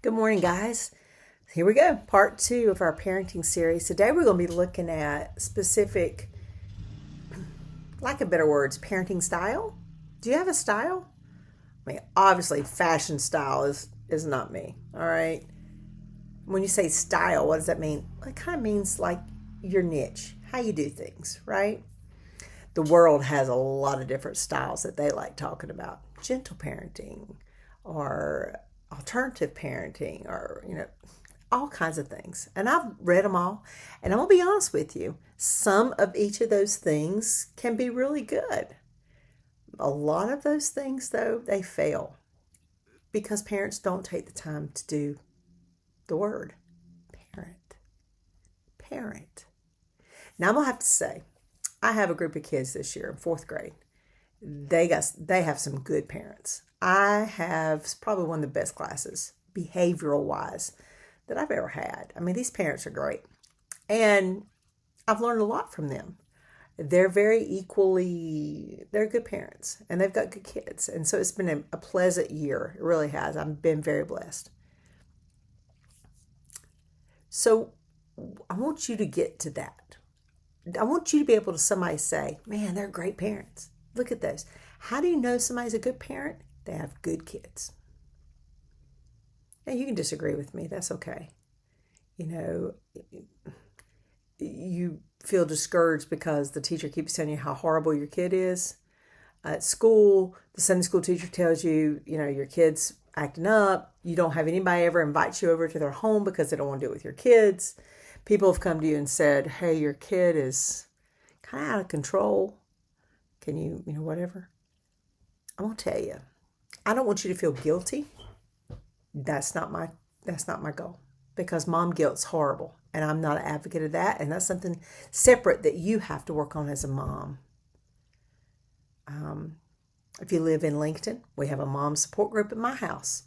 Good morning, guys. Here we go, part two of our parenting series. Today we're going to be looking at specific, lack of better words, parenting style. Do you have a style? I mean, obviously, fashion style is not me. All right. When you say style, what does that mean? It kind of means like your niche, how you do things, right? The world has a lot of different styles that they like talking about. Gentle parenting or alternative parenting or, all kinds of things. And I've read them all. And I'm going to be honest with you. Some of each of those things can be really good. A lot of those things, though, they fail because parents don't take the time to do the word parent. Parent. Now, I'm going to have to say, I have a group of kids this year in fourth grade. They have some good parents. I have probably one of the best classes, behavioral wise, that I've ever had. I mean, these parents are great. And I've learned a lot from them. They're good parents and they've got good kids. And so it's been a pleasant year. It really has. I've been very blessed. So I want you to get to that. I want you to be able to somebody say, man, they're great parents. Look at those. How do you know somebody's a good parent? They have good kids. Now, you can disagree with me. That's okay. You feel discouraged because the teacher keeps telling you how horrible your kid is. At school, the Sunday school teacher tells you, your kid's acting up. You don't have anybody ever invite you over to their home because they don't want to do it with your kids. People have come to you and said, hey, your kid is kind of out of control. Can you, whatever. I won't tell you. I don't want you to feel guilty. That's not my goal, because mom guilt's horrible and I'm not an advocate of that. And that's something separate that you have to work on as a mom. If you live in Lincoln, we have a mom support group at my house.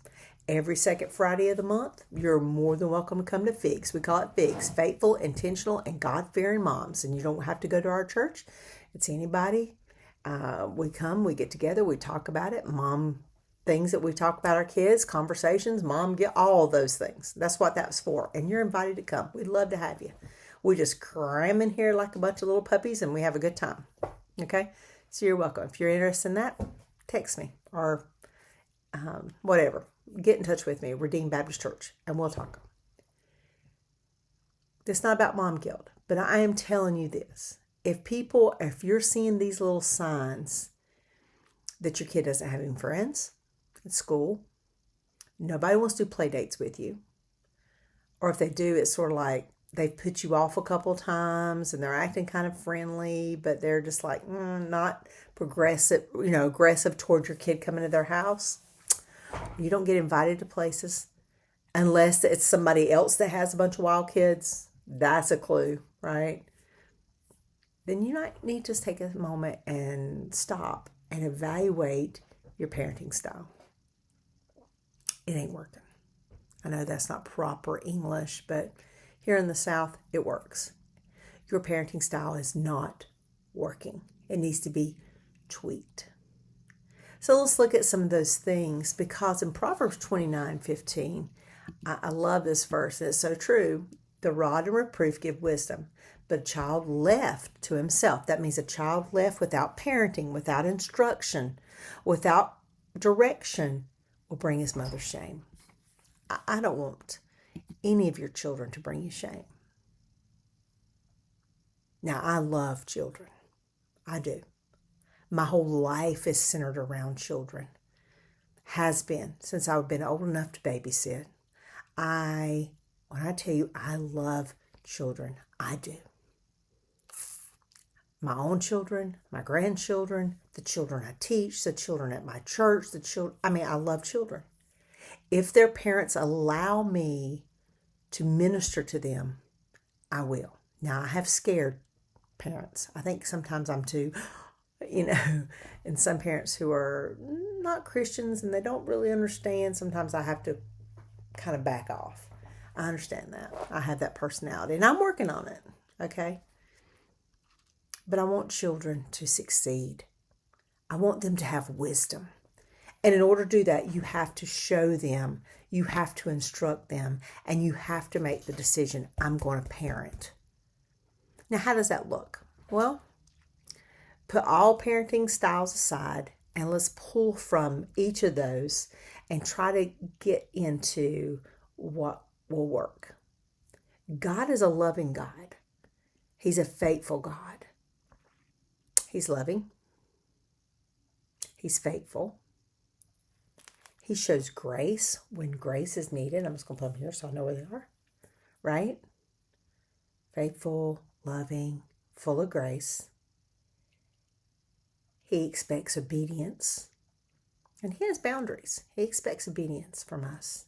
Every second Friday of the month, you're more than welcome to come to FIGS. We call it FIGS, Faithful, Intentional, and God-Fearing Moms. And you don't have to go to our church. It's anybody. We come, we get together, we talk about it. Mom things that we talk about our kids, conversations, mom get all those things. That's what that's for. And you're invited to come. We'd love to have you. We just cram in here like a bunch of little puppies and we have a good time. Okay? So you're welcome. If you're interested in that, text me or whatever. Get in touch with me, Redeemed Baptist Church, and we'll talk. It's not about mom guilt, but I am telling you this. If you're seeing these little signs that your kid doesn't have any friends at school, nobody wants to do play dates with you, or if they do, it's sort of like they've put you off a couple of times and they're acting kind of friendly, but they're just like not progressive, aggressive towards your kid coming to their house. You don't get invited to places unless it's somebody else that has a bunch of wild kids. That's a clue, right? Then you might need to take a moment and stop and evaluate your parenting style. It ain't working. I know that's not proper English, but here in the South, it works. Your parenting style is not working. It needs to be tweaked. So let's look at some of those things, because in Proverbs 29:15, I love this verse. It's so true. The rod and reproof give wisdom, but a child left to himself. That means a child left without parenting, without instruction, without direction, will bring his mother shame. I don't want any of your children to bring you shame. Now, I love children. I do. My whole life is centered around children. Has been since I've been old enough to babysit. When I tell you I love children, I do. My own children, my grandchildren, the children I teach, the children at my church, I love children. If their parents allow me to minister to them, I will. Now, I have scared parents. I think sometimes I'm too, and some parents who are not Christians and they don't really understand, sometimes I have to kind of back off. I understand that. I have that personality and I'm working on it. Okay. But I want children to succeed. I want them to have wisdom. And in order to do that, you have to show them, you have to instruct them, and you have to make the decision, I'm going to parent. Now, how does that look? Well, put all parenting styles aside and let's pull from each of those and try to get into what will work. God is a loving God. He's a faithful God. He's loving. He's faithful. He shows grace when grace is needed. I'm just going to put them here so I know where they are. Right? Faithful, loving, full of grace. He expects obedience. And he has boundaries. He expects obedience from us.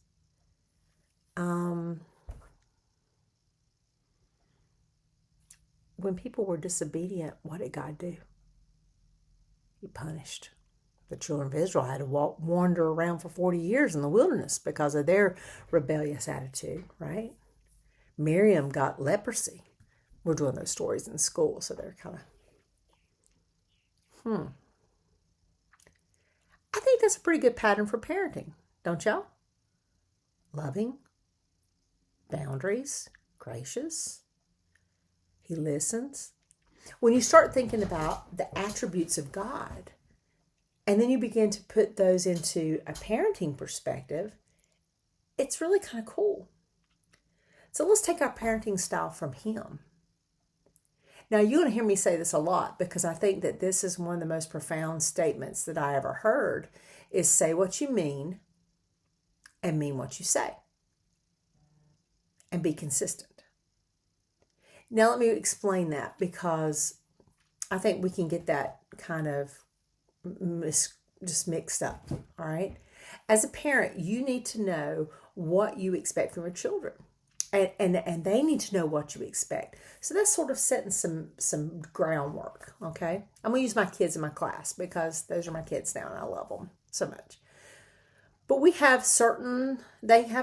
When people were disobedient, what did God do? He punished. The children of Israel had to wander around for 40 years in the wilderness because of their rebellious attitude, right? Miriam got leprosy. We're doing those stories in school, so they're kind of, I think that's a pretty good pattern for parenting, don't y'all? Loving, boundaries, gracious. He listens. When you start thinking about the attributes of God, and then you begin to put those into a parenting perspective, it's really kind of cool. So let's take our parenting style from him. Now, you're going to hear me say this a lot because I think that this is one of the most profound statements that I ever heard is say what you mean and mean what you say. And be consistent. Now, let me explain that because I think we can get that kind of just mixed up, all right? As a parent, you need to know what you expect from your children. And they need to know what you expect. So that's sort of setting some groundwork, okay? I'm going to use my kids in my class because those are my kids now and I love them so much. But they have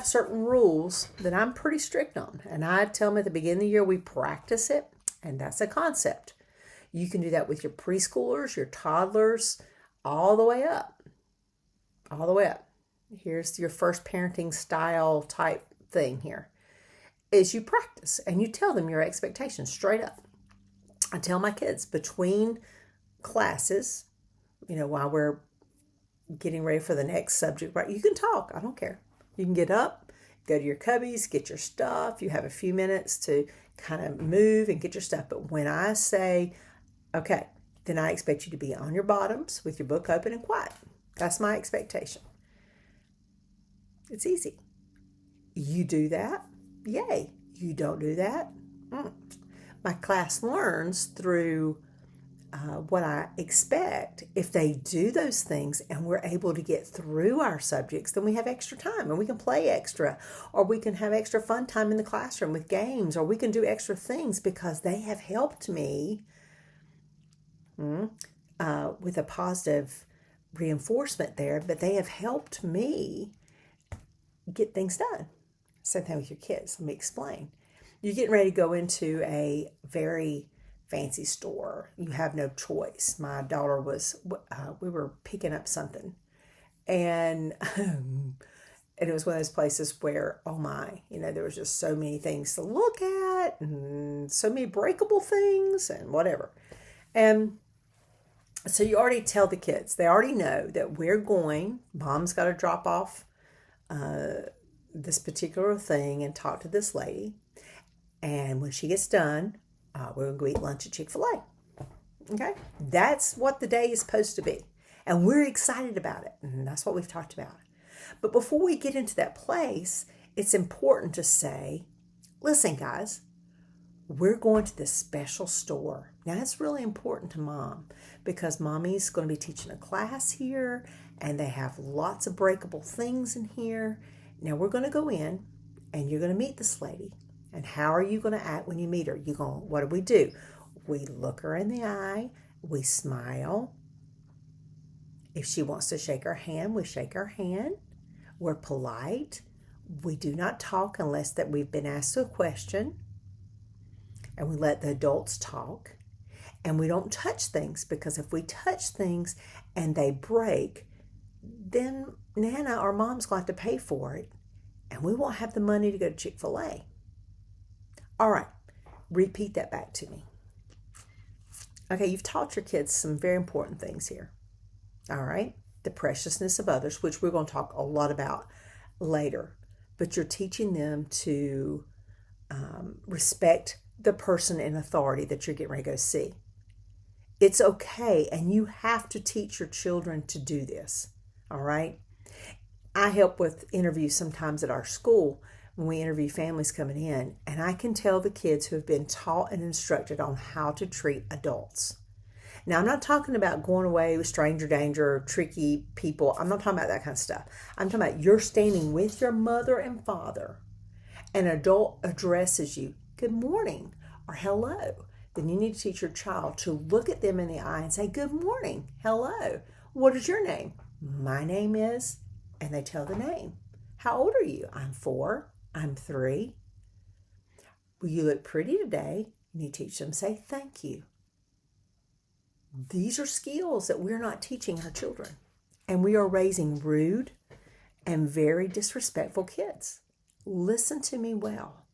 certain rules that I'm pretty strict on. And I tell them at the beginning of the year, we practice it. And that's a concept. You can do that with your preschoolers, your toddlers, all the way up. All the way up. Here's your first parenting style type thing here. Is you practice and you tell them your expectations straight up. I tell my kids between classes, while we're getting ready for the next subject, right? You can talk. I don't care. You can get up, go to your cubbies, get your stuff. You have a few minutes to kind of move and get your stuff. But when I say, okay, then I expect you to be on your bottoms with your book open and quiet. That's my expectation. It's easy. You do that. Yay. You don't do that. My class learns through what I expect. If they do those things and we're able to get through our subjects, then we have extra time and we can play extra, or we can have extra fun time in the classroom with games, or we can do extra things because they have helped me with a positive reinforcement there, but they have helped me get things done. Same thing with your kids. Let me explain. You're getting ready to go into a very fancy store. You have no choice. My daughter we were picking up something. And it was one of those places where, oh my, there was just so many things to look at and so many breakable things and whatever. And so you already tell the kids, they already know that mom's got to drop off this particular thing and talk to this lady. And when she gets done, we're going to go eat lunch at Chick-fil-A. Okay? That's what the day is supposed to be. And we're excited about it. And that's what we've talked about. But before we get into that place, it's important to say, listen, guys, we're going to this special store. Now, that's really important to Mom because Mommy's going to be teaching a class here and they have lots of breakable things in here. Now, we're going to go in and you're going to meet this lady. And how are you going to act when you meet her? What do? We look her in the eye. We smile. If she wants to shake our hand, we shake our hand. We're polite. We do not talk unless that we've been asked a question. And we let the adults talk. And we don't touch things because if we touch things and they break, then Nana or Mom's going to have to pay for it, and we won't have the money to go to Chick-fil-A. All right, repeat that back to me. Okay, you've taught your kids some very important things here. All right, the preciousness of others, which we're going to talk a lot about later, but you're teaching them to respect the person in authority that you're getting ready to go see. It's okay, and you have to teach your children to do this. All right, I help with interviews sometimes at our school when we interview families coming in, and I can tell the kids who have been taught and instructed on how to treat adults. Now, I'm not talking about going away with stranger danger, tricky people. I'm not talking about that kind of stuff. I'm talking about you're standing with your mother and father. An adult addresses you, good morning or hello. Then you need to teach your child to look at them in the eye and say, good morning, hello. What is your name? My name is, and they tell the name. How old are you? I'm 4. I'm 3. Well, you look pretty today. You need to teach them to say thank you. These are skills that we're not teaching our children. And we are raising rude and very disrespectful kids. Listen to me well.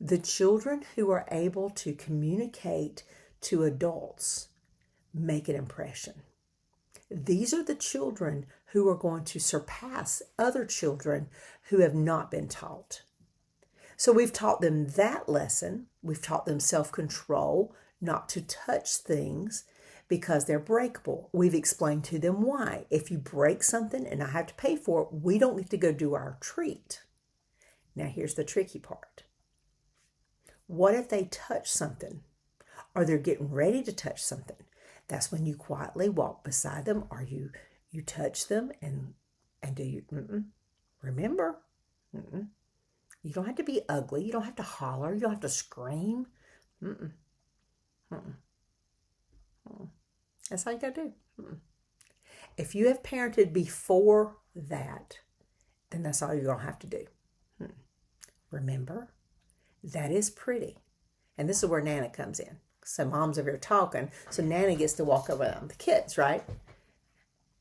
The children who are able to communicate to adults make an impression. These are the children who are going to surpass other children who have not been taught. So we've taught them that lesson. We've taught them self-control, not to touch things because they're breakable. We've explained to them why. If you break something and I have to pay for it, we don't get to go do our treat. Now here's the tricky part. What if they touch something or they're getting ready to touch something? That's when you quietly walk beside them or you touch them and do you, remember, you don't have to be ugly. You don't have to holler. You don't have to scream. That's all you got to do. If you have parented before that, then that's all you're going to have to do. Remember, that is pretty. And this is where Nana comes in. So mom's over here talking, so Nana gets to walk around the kids, right?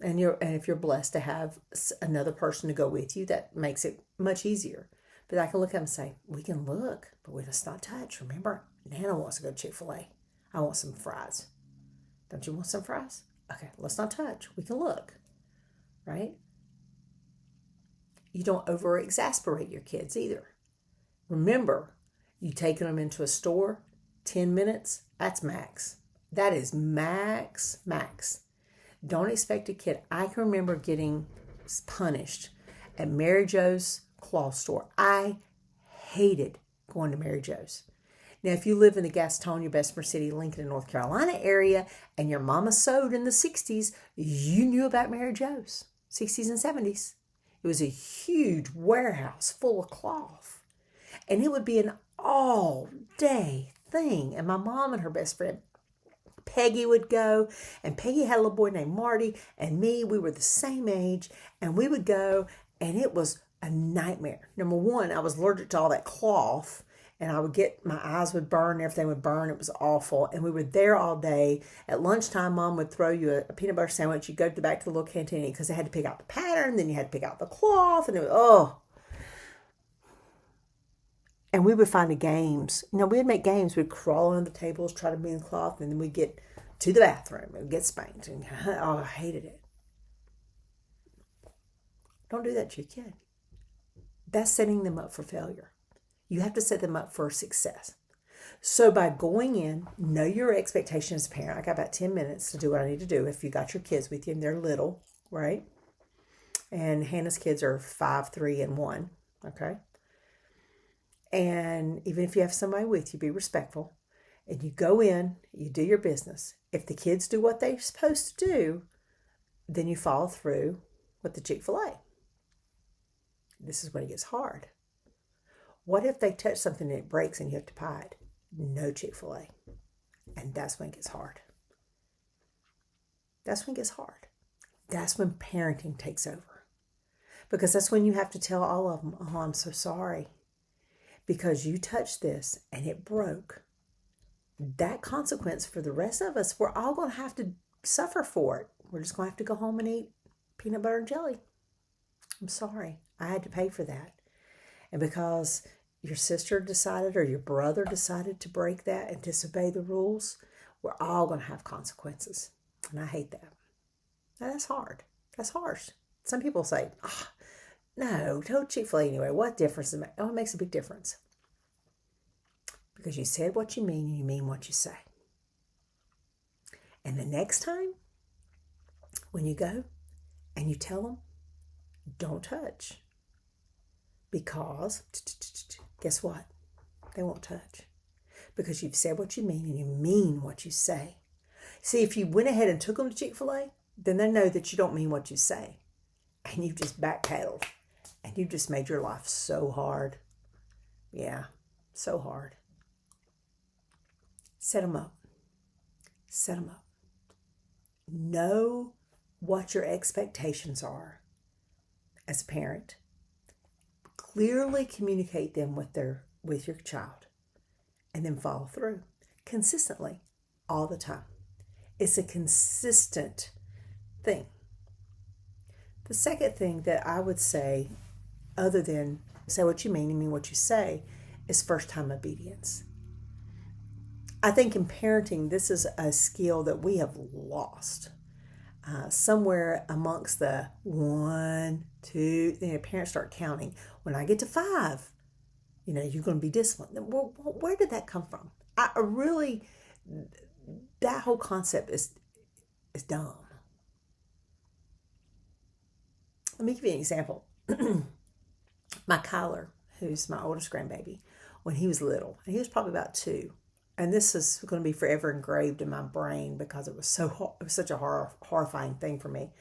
And if you're blessed to have another person to go with you, that makes it much easier. But I can look at them and say, we can look, but we just not touch. Remember, Nana wants to go to Chick-fil-A. I want some fries. Don't you want some fries? Okay, let's not touch. We can look, right? You don't over-exasperate your kids either. Remember, you taking them into a store, 10 minutes, that's max. That is max. Don't expect a kid. I can remember getting punished at Mary Jo's cloth store. I hated going to Mary Jo's. Now, if you live in the Gastonia, Bessemer City, Lincoln, and North Carolina area, and your mama sewed in the 60s, you knew about Mary Jo's, 60s and 70s. It was a huge warehouse full of cloth. And it would be an all-day thing. And my mom and her best friend, Peggy, would go. And Peggy had a little boy named Marty. And me, we were the same age. And we would go, and it was a nightmare. Number one, I was allergic to all that cloth. And I would my eyes would burn, everything would burn. It was awful. And we were there all day. At lunchtime, Mom would throw you a peanut butter sandwich. You'd go back to the little canteen because they had to pick out the pattern. Then you had to pick out the cloth. And it was, And we would find the games. We'd make games. We'd crawl under the tables, try to be in the cloth. And then we'd get to the bathroom and get spanked. And I hated it. Don't do that to your kid. That's setting them up for failure. You have to set them up for success. So by going in, know your expectation as a parent. I got about 10 minutes to do what I need to do if you got your kids with you and they're little, right? And Hannah's kids are 5, 3, and 1, okay? And even if you have somebody with you, be respectful. And you go in, you do your business. If the kids do what they're supposed to do, then you follow through with the Chick-fil-A. This is when it gets hard. What if they touch something and it breaks and you have to buy it? No Chick-fil-A. And that's when it gets hard. That's when it gets hard. That's when parenting takes over. Because that's when you have to tell all of them, oh, I'm so sorry. Because you touched this and it broke. That consequence for the rest of us, we're all going to have to suffer for it. We're just going to have to go home and eat peanut butter and jelly. I'm sorry. I had to pay for that. And because your sister decided or your brother decided to break that and disobey the rules, we're all going to have consequences. And I hate that. Now, that's hard. That's harsh. Some people say, no, don't Chick-fil-A anyway. What difference does it make? Oh, it makes a big difference. Because you said what you mean and you mean what you say. And the next time when you go and you tell them, don't touch. Because guess what? They won't touch. Because you've said what you mean and you mean what you say. See, if you went ahead and took them to Chick-fil-A, then they know that you don't mean what you say. And you've just backpedaled. And you've just made your life so hard. Yeah, so hard. Set them up. Set them up. Know what your expectations are as a parent. Clearly communicate them with your child. And then follow through. Consistently. All the time. It's a consistent thing. The second thing that I would say, other than say what you mean and mean what you say, is first-time obedience. I think in parenting, this is a skill that we have lost. Somewhere amongst the 1, 2, parents start counting. When I get to 5, you're going to be disciplined. Well, where did that come from? I really, that whole concept is dumb. Let me give you an example. My Kyler, who's my oldest grandbaby, when he was little, and he was probably about 2, and this is going to be forever engraved in my brain because it was such a horrifying thing for me.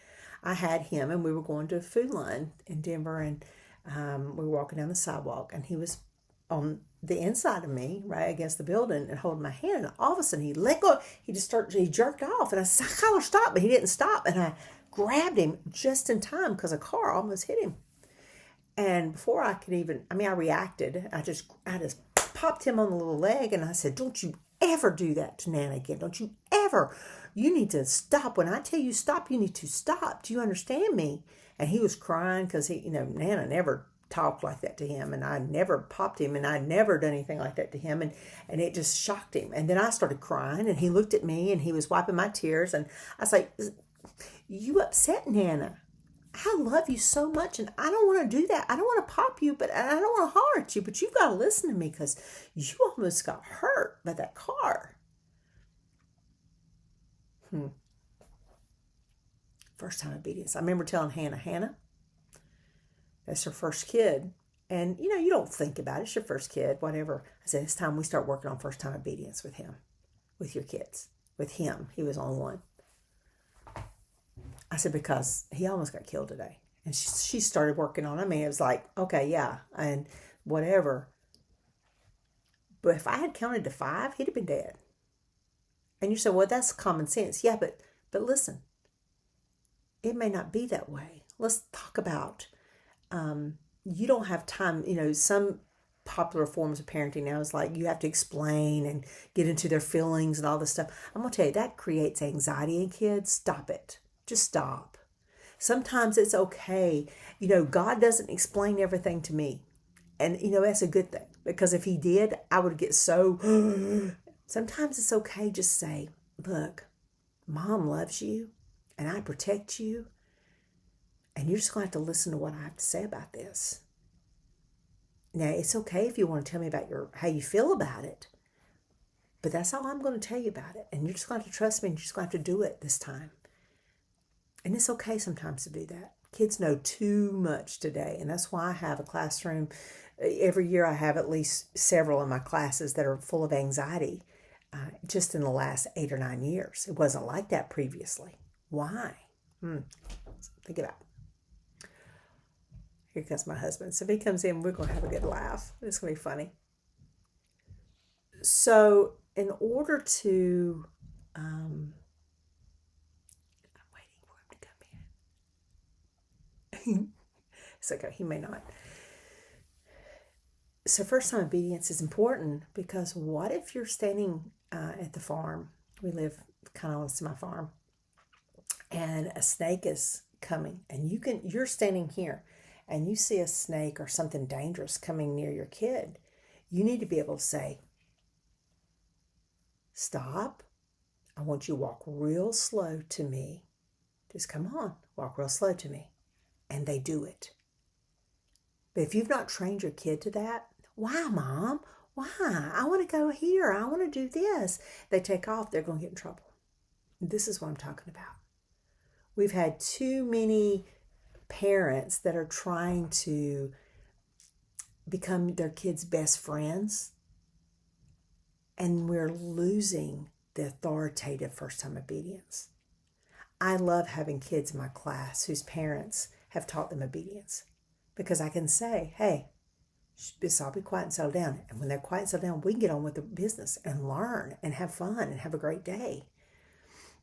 I had him, and we were going to a Food Line in Denver, and we were walking down the sidewalk, and he was on the inside of me, right against the building, and holding my hand. And all of a sudden, he let go. He jerked off, and I said, "Kyler, stop!" But he didn't stop, and I grabbed him just in time because a car almost hit him. And before I could even, I reacted. I just popped him on the little leg, and I said, "Don't you ever do that to Nana again. Don't you ever. You need to stop. When I tell you stop, you need to stop. Do you understand me?" And he was crying because Nana never talked like that to him, and I never popped him, and I'd never done anything like that to him, and it just shocked him. And then I started crying, and he looked at me, and he was wiping my tears, and I was like, "You upset Nana. I love you so much, and I don't want to do that. I don't want to pop you, but I don't want to holler at you, but you've got to listen to me because you almost got hurt by that car." First time obedience. I remember telling Hannah, that's her first kid. And, you don't think about it. It's your first kid, whatever. I said, it's time we start working on first time obedience with him, with your kids, with him. He was on one. I said, because he almost got killed today. And she started working on it. It was like, okay, yeah, and whatever. But if I had counted to 5, he'd have been dead. And you say, well, that's common sense. Yeah, but listen, it may not be that way. Let's talk about, you don't have time. Some popular forms of parenting now is like you have to explain and get into their feelings and all this stuff. I'm going to tell you, that creates anxiety in kids. Stop it. Just stop. Sometimes it's okay. God doesn't explain everything to me. And, that's a good thing. Because if he did, I would get so... Sometimes it's okay. Just say, look, Mom loves you and I protect you. And you're just going to have to listen to what I have to say about this. Now, it's okay if you want to tell me about how you feel about it. But that's all I'm going to tell you about it. And you're just going to have to trust me and you're just going to have to do it this time. And it's okay sometimes to do that. Kids know too much today. And that's why I have a classroom. Every year I have at least several in my classes that are full of anxiety. Just in the last 8 or 9 years. It wasn't like that previously. Why? Think about it. Here comes my husband. So if he comes in, we're going to have a good laugh. It's going to be funny. So in order to... I'm waiting for him to come in. It's okay. He may not. So first time obedience is important because what if you're standing at the farm? We live kind of on a semi-farm. And a snake is coming, and you're standing here and you see a snake or something dangerous coming near your kid, you need to be able to say, stop. I want you to walk real slow to me. Just come on, walk real slow to me. And they do it. But if you've not trained your kid to that, why, Mom? Why? I want to go here. I want to do this. They take off, they're going to get in trouble. This is what I'm talking about. We've had too many parents that are trying to become their kids' best friends, and we're losing the authoritative first-time obedience. I love having kids in my class whose parents have taught them obedience, because I can say, hey, I'll be quiet and settle down. And when they're quiet and settle down, we can get on with the business and learn and have fun and have a great day.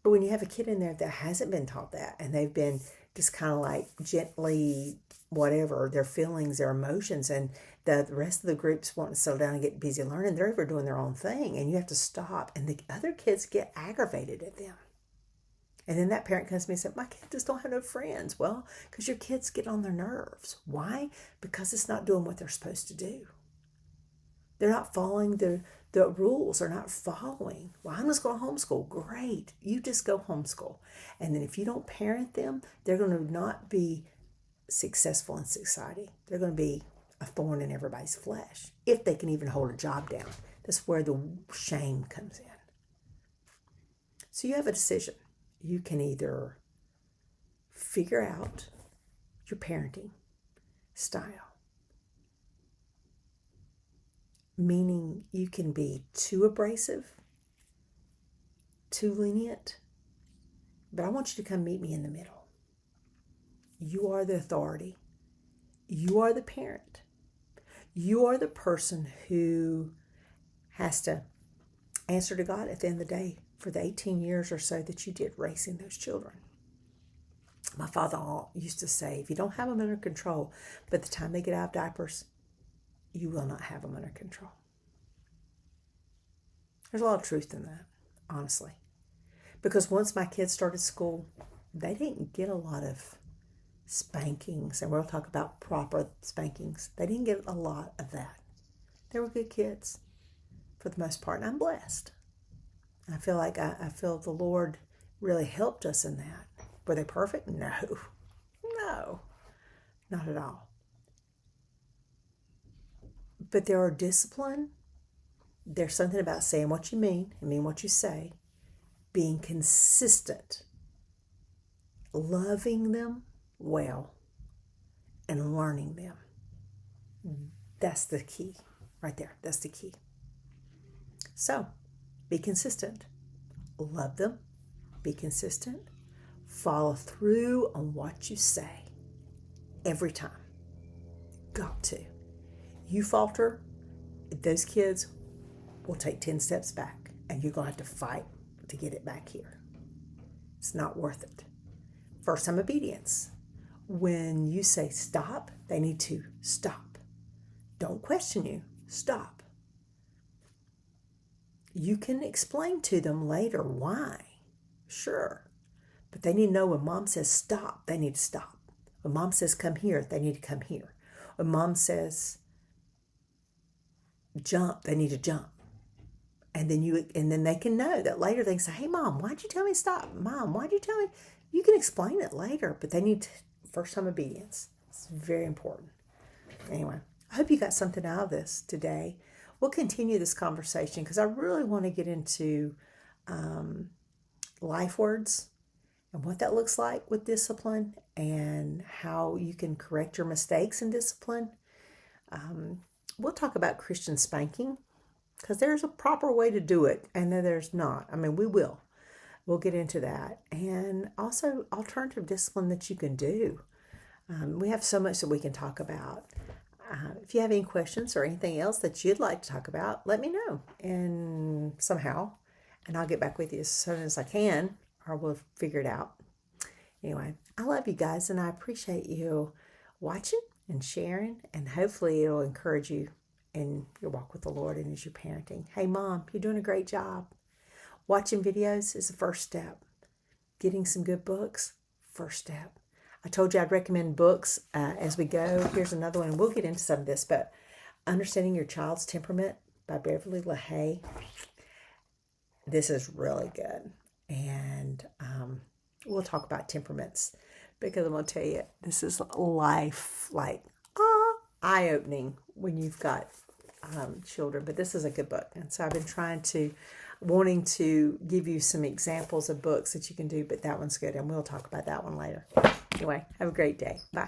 But when you have a kid in there that hasn't been taught that, and they've been just kind of like gently, whatever, their feelings, their emotions, and the rest of the groups want to settle down and get busy learning, they're over doing their own thing, and you have to stop. And the other kids get aggravated at them. And then that parent comes to me and says, my kids just don't have no friends. Well, because your kids get on their nerves. Why? Because it's not doing what they're supposed to do. They're not following the rules. They're not following. Well, I'm just going to homeschool. Great. You just go homeschool. And then if you don't parent them, they're going to not be successful in society. They're going to be a thorn in everybody's flesh, if they can even hold a job down. That's where the shame comes in. So you have a decision. You can either figure out your parenting style, meaning you can be too abrasive, too lenient, but I want you to come meet me in the middle. You are the authority. You are the parent. You are the person who has to answer to God at the end of the day for the 18 years or so that you did raising those children. My father used to say, if you don't have them under control, by the time they get out of diapers, you will not have them under control. There's a lot of truth in that, honestly. Because once my kids started school, they didn't get a lot of spankings, and we'll talk about proper spankings. They didn't get a lot of that. They were good kids for the most part, and I'm blessed. I feel like I feel the Lord really helped us in that. Were they perfect? No, not at all. But there are discipline. There's something about saying what you mean and mean what you say, being consistent, loving them well, and learning them. That's the key right there. That's the key. So, be consistent. Love them. Be consistent. Follow through on what you say every time. Got to. You falter, those kids will take 10 steps back, and you're going to have to fight to get it back here. It's not worth it. First time obedience. When you say stop, they need to stop. Don't question you. Stop. You can explain to them later why. Sure. But they need to know when mom says stop, they need to stop. When mom says come here, they need to come here. When mom says jump, they need to jump. And then they can know that later they can say, hey, Mom, why'd you tell me stop? Mom, why'd you tell me? You can explain it later, but they need first time obedience. It's very important. Anyway, I hope you got something out of this today. We'll continue this conversation because I really want to get into life words and what that looks like with discipline and how you can correct your mistakes in discipline. We'll talk about Christian spanking because there's a proper way to do it and then there's not. I mean, we'll get into that. And also alternative discipline that you can do. We have so much that we can talk about. If you have any questions or anything else that you'd like to talk about, let me know and somehow, and I'll get back with you as soon as I can, or we'll figure it out. Anyway, I love you guys, and I appreciate you watching and sharing, and hopefully it'll encourage you in your walk with the Lord and as you're parenting. Hey, Mom, you're doing a great job. Watching videos is the first step. Getting some good books, first step. I told you I'd recommend books as we go. Here's another one. We'll get into some of this, but Understanding Your Child's Temperament by Beverly LaHaye. This is really good. And we'll talk about temperaments because I'm going to tell you, this is life, like eye-opening when you've got children. But this is a good book. And so I've been wanting to give you some examples of books that you can do, but that one's good. And we'll talk about that one later. Anyway, have a great day. Bye.